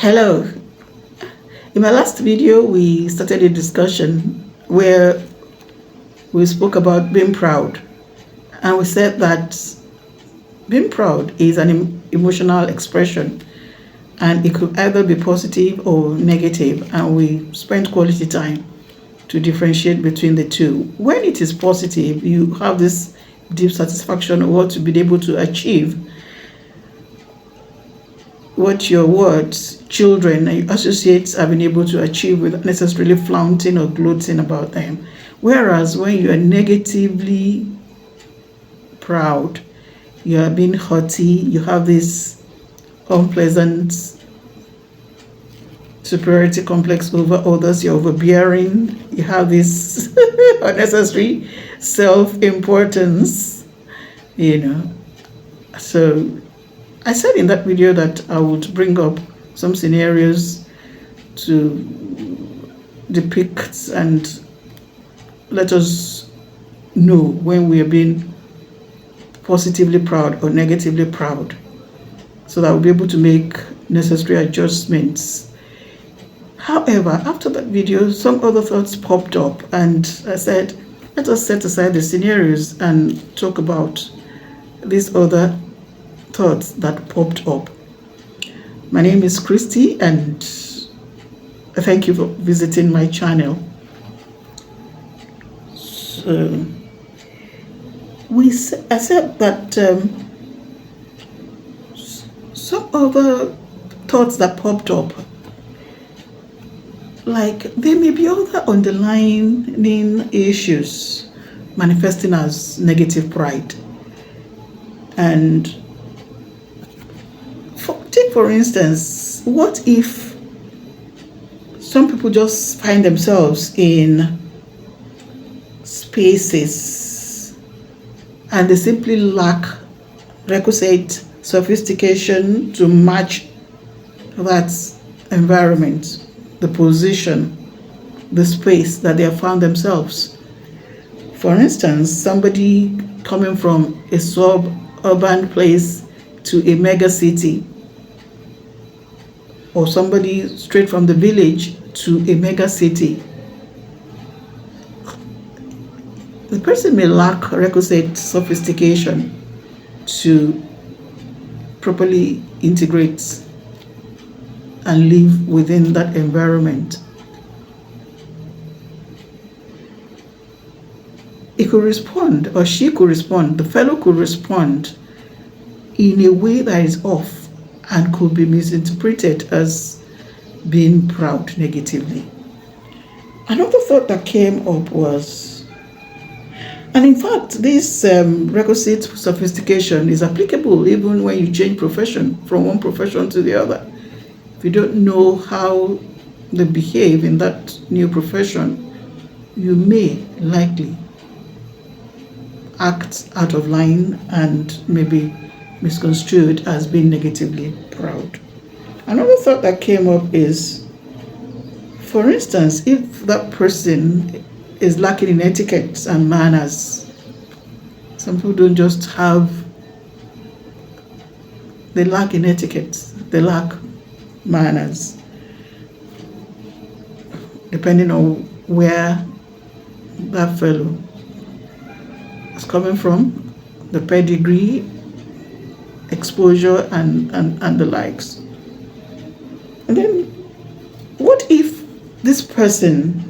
Hello. In my last video, we started a discussion where we spoke about being proud. And we said that being proud is an emotional expression and it could either be positive or negative. And we spent quality time to differentiate between the two. When it is positive, you have this deep satisfaction of what you've been able to achieve, what your words, children, and your associates have been able to achieve without necessarily flaunting or gloating about them. Whereas when you are negatively proud, you are being haughty, you have this unpleasant superiority complex over others, you're overbearing, you have this unnecessary self-importance, So I said in that video that I would bring up some scenarios to depict and let us know when we are being positively proud or negatively proud, so that we'll be able to make necessary adjustments. However, after that video, some other thoughts popped up, and I said, let us set aside the scenarios and talk about these other thoughts that popped up. My name is Christy, and thank you for visiting my channel. So, I said that some other thoughts that popped up, like there may be other underlying issues manifesting as negative pride. And take for instance, what if some people just find themselves in spaces and they simply lack requisite sophistication to match that environment, the position, the space that they have found themselves. For instance, somebody coming from a suburban place to a mega city, or somebody straight from the village to a mega city. The person may lack requisite sophistication to properly integrate and live within that environment. He could respond, or she could respond, the fellow could respond in a way that is off and could be misinterpreted as being proud negatively. Another thought that came up was, and in fact, this requisite sophistication is applicable even when you change profession from one profession to the other. If you don't know how they behave in that new profession, you may likely act out of line and maybe misconstrued as being negatively proud. Another thought that came up is, for instance, if that person is lacking in etiquette and manners, some people don't just they lack in etiquette, they lack manners, depending on where that fellow is coming from, the pedigree, exposure, and the likes. And then what if this person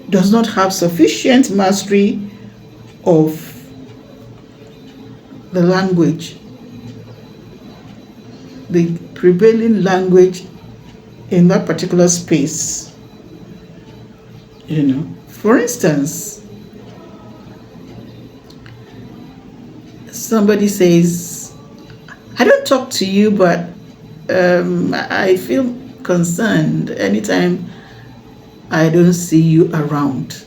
does not have sufficient mastery of the language, the prevailing language in that particular space? For instance, somebody says, I don't talk to you, but I feel concerned anytime I don't see you around.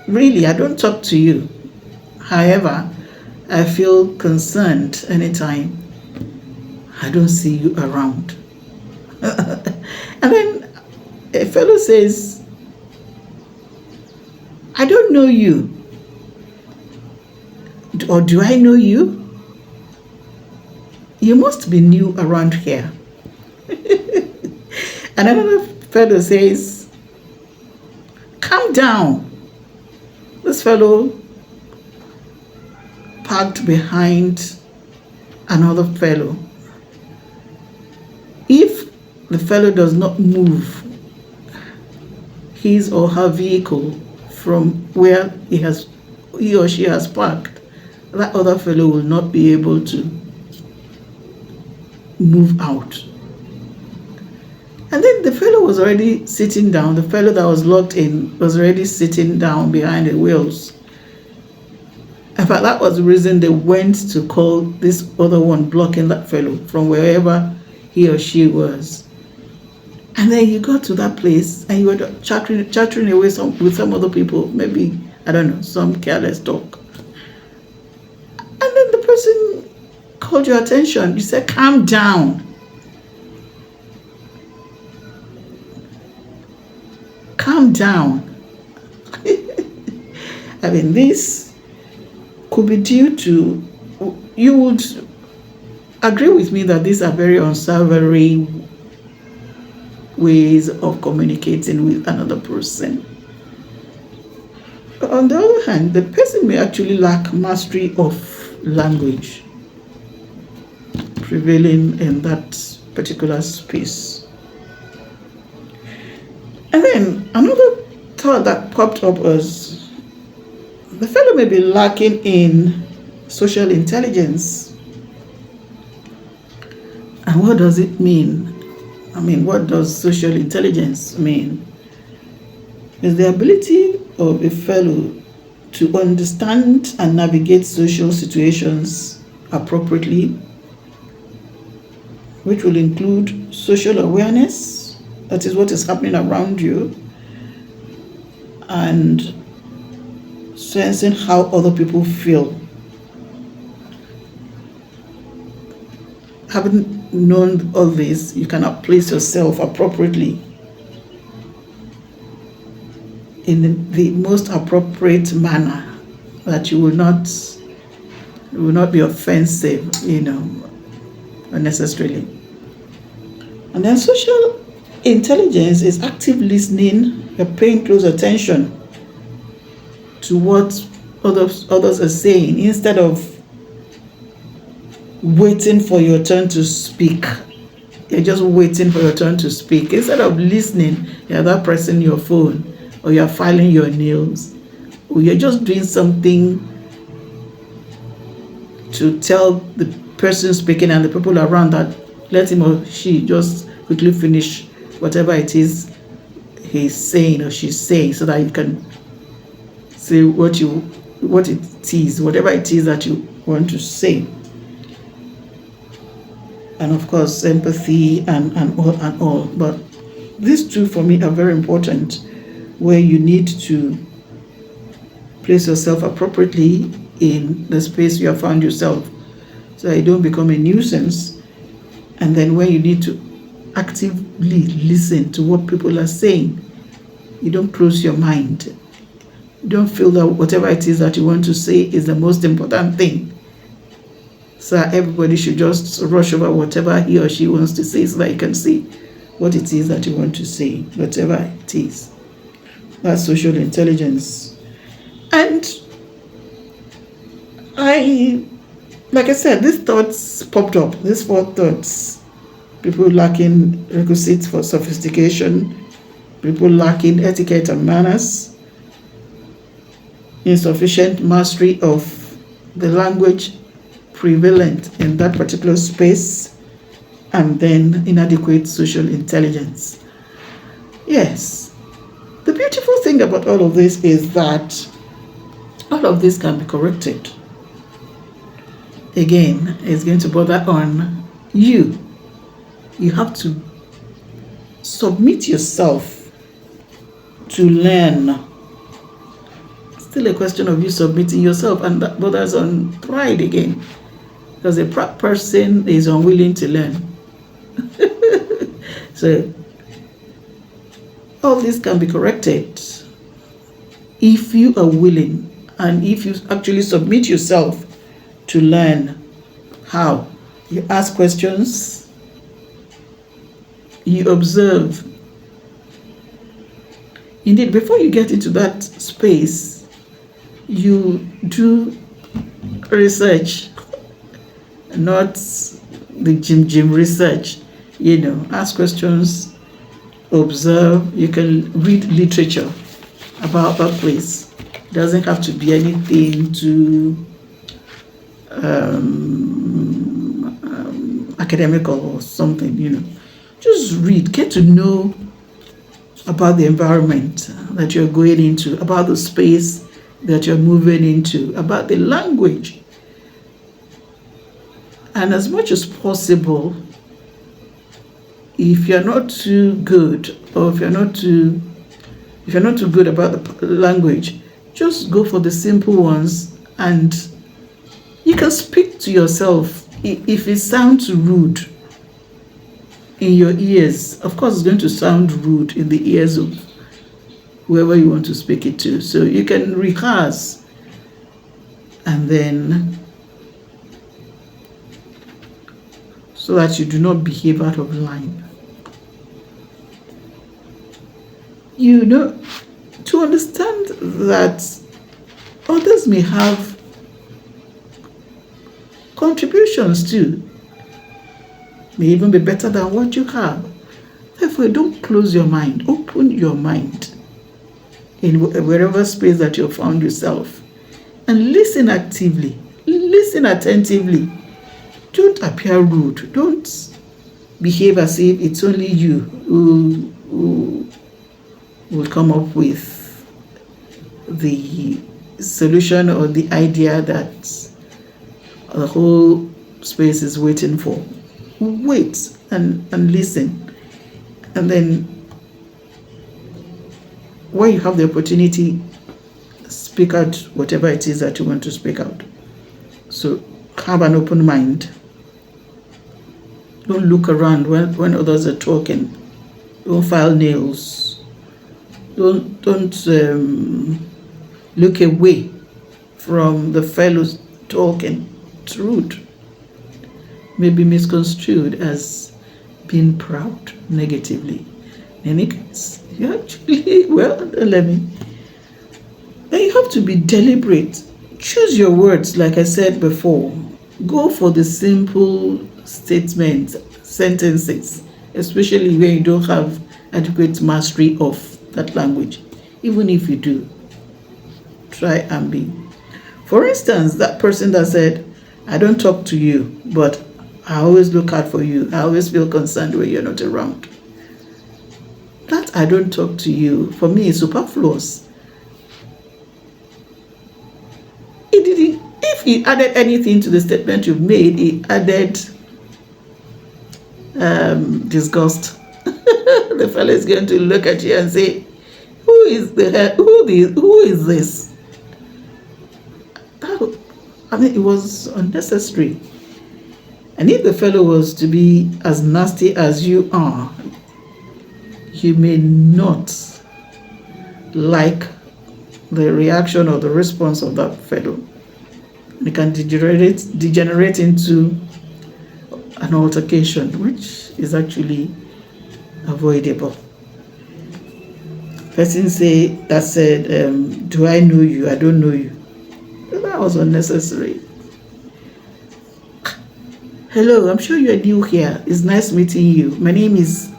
Really, I don't talk to you. However, I feel concerned anytime I don't see you around. And then a fellow says, I don't know you. Or do I know you? You must be new around here. And another fellow says, calm down. This fellow parked behind another fellow. If the fellow does not move his or her vehicle from where he or she has parked, that other fellow will not be able to move out. And then the fellow was already sitting down. The fellow that was locked in was already sitting down behind the wheels. In fact, that was the reason they went to call this other one blocking that fellow from wherever he or she was. And then you got to that place and you were chattering away with some other people, maybe, I don't know, some careless talk. And then the person called your attention. You said, calm down. Calm down. I mean, this could be due to, you would agree with me that these are very unsavory ways of communicating with another person. On the other hand, the person may actually lack mastery of language prevailing in that particular space. And then another thought that popped up was the fellow may be lacking in social intelligence. And what does it mean? I mean, what does social intelligence mean? It's the ability of a fellow to understand and navigate social situations appropriately, which will include social awareness, that is what is happening around you, and sensing how other people feel. Having known all this, you cannot place yourself appropriately in the most appropriate manner that you will not be offensive, unnecessarily. And then social intelligence is active listening, you're paying close attention to what others are saying instead of waiting for your turn to speak. You're just waiting for your turn to speak. Instead of listening, you're that pressing your phone, or you're filing your nails, or you're just doing something to tell the person speaking and the people around that let him or she just quickly finish whatever it is he's saying or she's saying, so that you can say whatever it is that you want to say. And of course, empathy and all. But these two for me are very important, where you need to place yourself appropriately in the space you have found yourself, so that you don't become a nuisance. And then when you need to actively listen to what people are saying, you don't close your mind. You don't feel that whatever it is that you want to say is the most important thing, so everybody should just rush over whatever he or she wants to say, so that you can see what it is that you want to say, whatever it is. That's social intelligence. And like I said, these thoughts popped up, these 4 thoughts. People lacking requisites for sophistication, people lacking etiquette and manners, insufficient mastery of the language prevalent in that particular space, and then inadequate social intelligence. Yes, the beautiful thing about all of this is that all of this can be corrected. Again, it's going to border on you. You have to submit yourself to learn. Still a question of you submitting yourself, and that borders on pride again, because a proud person is unwilling to learn. So all this can be corrected if you are willing, and if you actually submit yourself to learn. How? You ask questions, you observe. Indeed, before you get into that space, you do research, not the gym research. Ask questions, observe. You can read literature about that place. It doesn't have to be anything too academical or something. Just read, get to know about the environment that you're going into, about the space that you're moving into, about the language. And as much as possible, if you're not too good, or if you're not too good about the language, just go for the simple ones, and you can speak to yourself. If it sounds rude in your ears, of course it's going to sound rude in the ears of whoever you want to speak it to. So you can rehearse, and then, so that you do not behave out of line. To understand that others may have contributions too, may even be better than what you have. Therefore, don't close your mind. Open your mind in wherever space that you found yourself, and listen actively, listen attentively. Don't appear rude. Don't behave as if it's only you who will come up with the solution or the idea that the whole space is waiting for. Wait and listen. And then when you have the opportunity, speak out whatever it is that you want to speak out. So have an open mind. Don't look around when others are talking. Don't file nails. Don't look away from the fellows talking. It's rude. May be misconstrued as being proud negatively. In any case, you actually, then you have to be deliberate. Choose your words, like I said before. Go for the simple statements, sentences, especially when you don't have adequate mastery of that language. Even if you do, try and be. For instance, that person that said, I don't talk to you, but I always look out for you. I always feel concerned when you're not around. That I don't talk to you, for me, is superfluous. If he added anything to the statement you've made, he added disgust. The fellow is going to look at you and say, who is this? It was unnecessary. And if the fellow was to be as nasty as you are, you may not like the reaction or the response of that fellow. It can degenerate into an altercation, which is actually avoidable. Person said, do I know you? I don't know you. That was unnecessary. Hello, I'm sure you're new here. It's nice meeting you. My name is...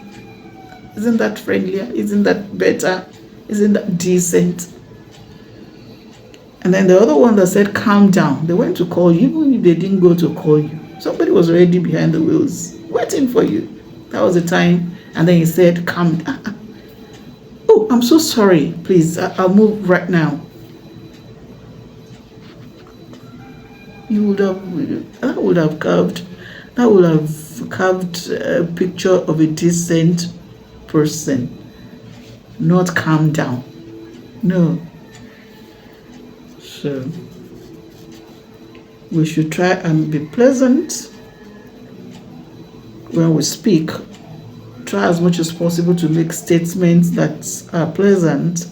Isn't that friendlier? Isn't that better? Isn't that decent? And then the other one that said, calm down. They went to call you, even if they didn't go to call you. Somebody was already behind the wheels, waiting for you. That was the time. And then he said, calm down. Oh, I'm so sorry. Please, I'll move right now. That would have carved a picture of a decent person, not calm down. No. So we should try and be pleasant when we speak. Try as much as possible to make statements that are pleasant,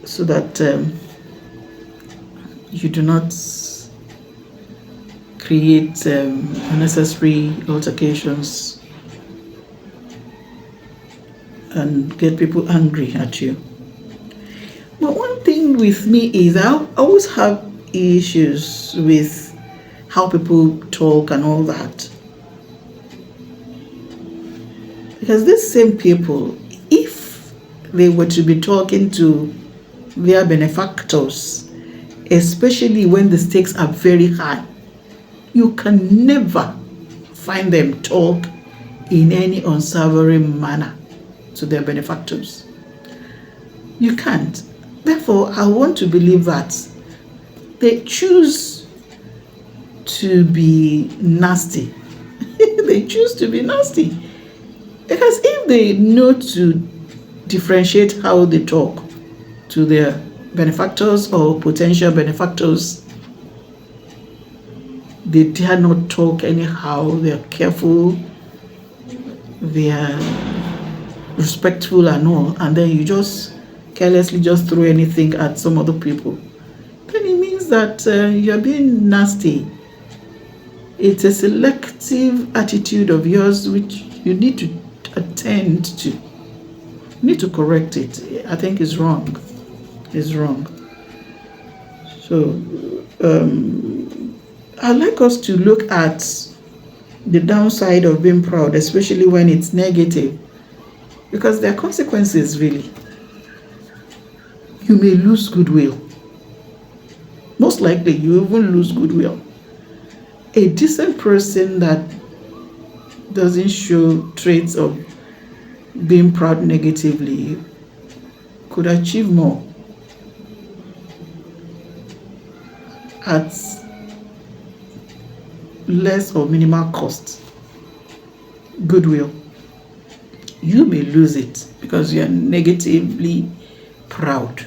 so that you do not create unnecessary altercations and get people angry at you. But one thing with me is I always have issues with how people talk and all that. Because these same people, if they were to be talking to their benefactors, especially when the stakes are very high, you can never find them talk in any unsavory manner to their benefactors. You can't. Therefore, I want to believe that they choose to be nasty. They choose to be nasty. Because if they know to differentiate how they talk to their benefactors or potential benefactors, they dare not talk anyhow. They are careful, they are respectful and all, and then you just carelessly just throw anything at some other people, then it means that you're being nasty. It's a selective attitude of yours which you need to attend to. You need to correct it. I think it's wrong. It's wrong. So I'd like us to look at the downside of being proud, especially when it's negative, because there are consequences, really. You may lose goodwill. Most likely, you even lose goodwill. A decent person that doesn't show traits of being proud negatively could achieve more at less or minimal cost. Goodwill. You may lose it because you are negatively proud.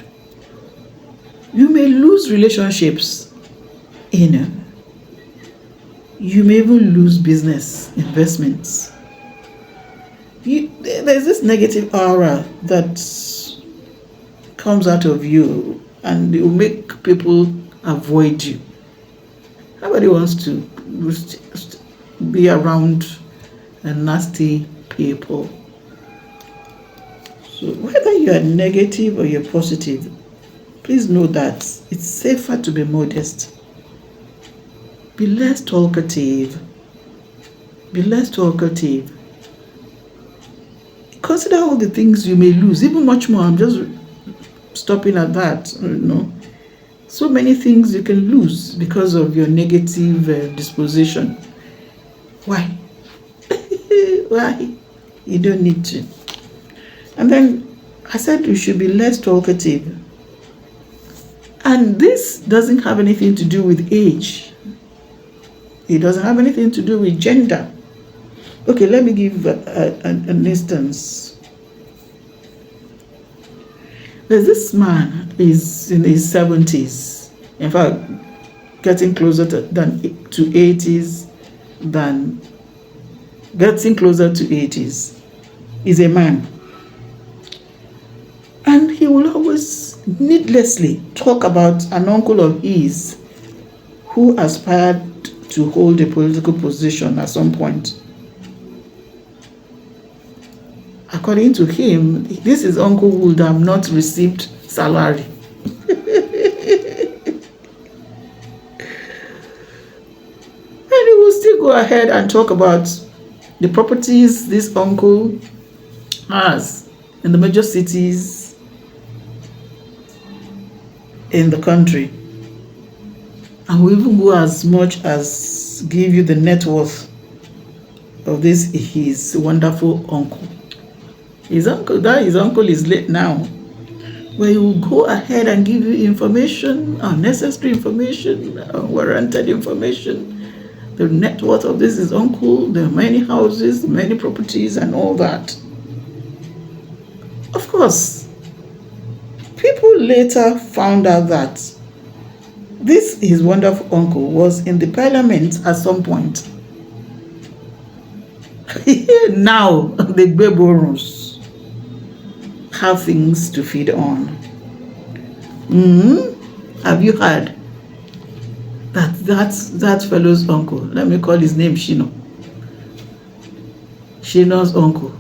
You may lose relationships. You may even lose business investments. There's this negative aura that comes out of you, and it will make people avoid you. Nobody wants to be around nasty people. So whether you are negative or you're positive, please know that it's safer to be modest. Be less talkative. Be less talkative. Consider all the things you may lose, even much more. I'm just stopping at that. So many things you can lose because of your negative disposition. Why? Why? You don't need to. And then I said you should be less talkative. And this doesn't have anything to do with age. It doesn't have anything to do with gender. Okay, let me give an instance. There's this man, he's in his 70s. In fact, getting closer to 80s than getting closer to 80s. He's a man. And he will always needlessly talk about an uncle of his who aspired to hold a political position at some point. According to him, this is uncle who would have not received salary. And he will still go ahead and talk about the properties this uncle has in the major cities in the country. And we even go as much as give you the net worth of this his wonderful uncle. His uncle is late now. Where he will go ahead and give you information, unnecessary information, unwarranted information, the net worth of this his uncle, the many houses, many properties, and all that. Of course, people later found out that this his wonderful uncle was in the parliament at some point. Now the Gbeborons have things to feed on. Have you heard that fellow's uncle, let me call his name Shino. Shino's uncle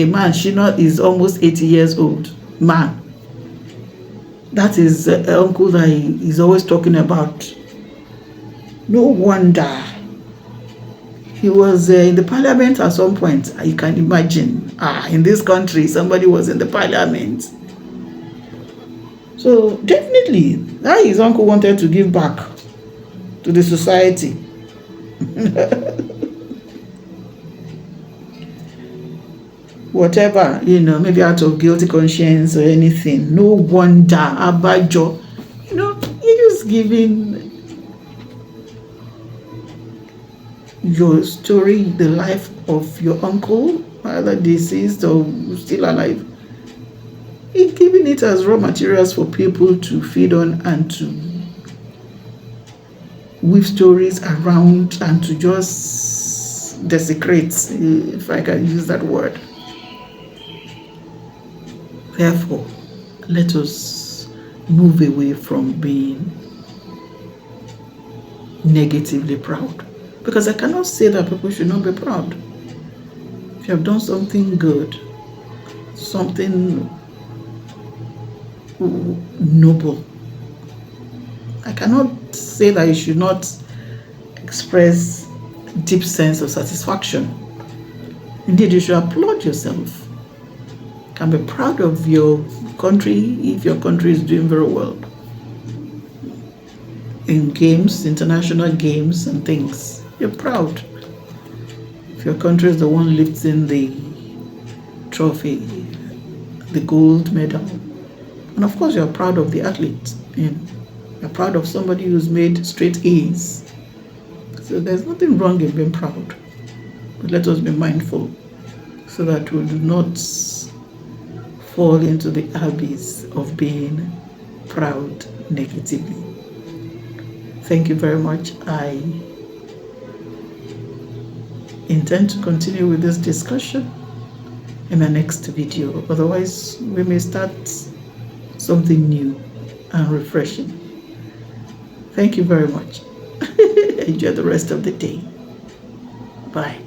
a man, Shina is almost 80 years old, man. That is uncle that he is always talking about. No wonder. He was in the parliament at some point. You can imagine. In this country, somebody was in the parliament. So definitely, that his uncle wanted to give back to the society. Whatever, maybe out of guilty conscience or anything. No wonder, Abajo. You're just giving your story, the life of your uncle, either deceased or still alive. He's giving it as raw materials for people to feed on and to weave stories around and to just desecrate, if I can use that word. Therefore, let us move away from being negatively proud. Because I cannot say that people should not be proud. If you have done something good, something noble, I cannot say that you should not express deep sense of satisfaction. Indeed, you should applaud yourself. You can be proud of your country if your country is doing very well in games, international games and things. You're proud. If your country is the one lifting the trophy, the gold medal. And of course, you're proud of the athlete. You're proud of somebody who's made straight A's. So there's nothing wrong in being proud. But let us be mindful so that we do not fall into the abyss of being proud negatively. Thank you very much. I intend to continue with this discussion in my next video. Otherwise, we may start something new and refreshing. Thank you very much. Enjoy the rest of the day. Bye.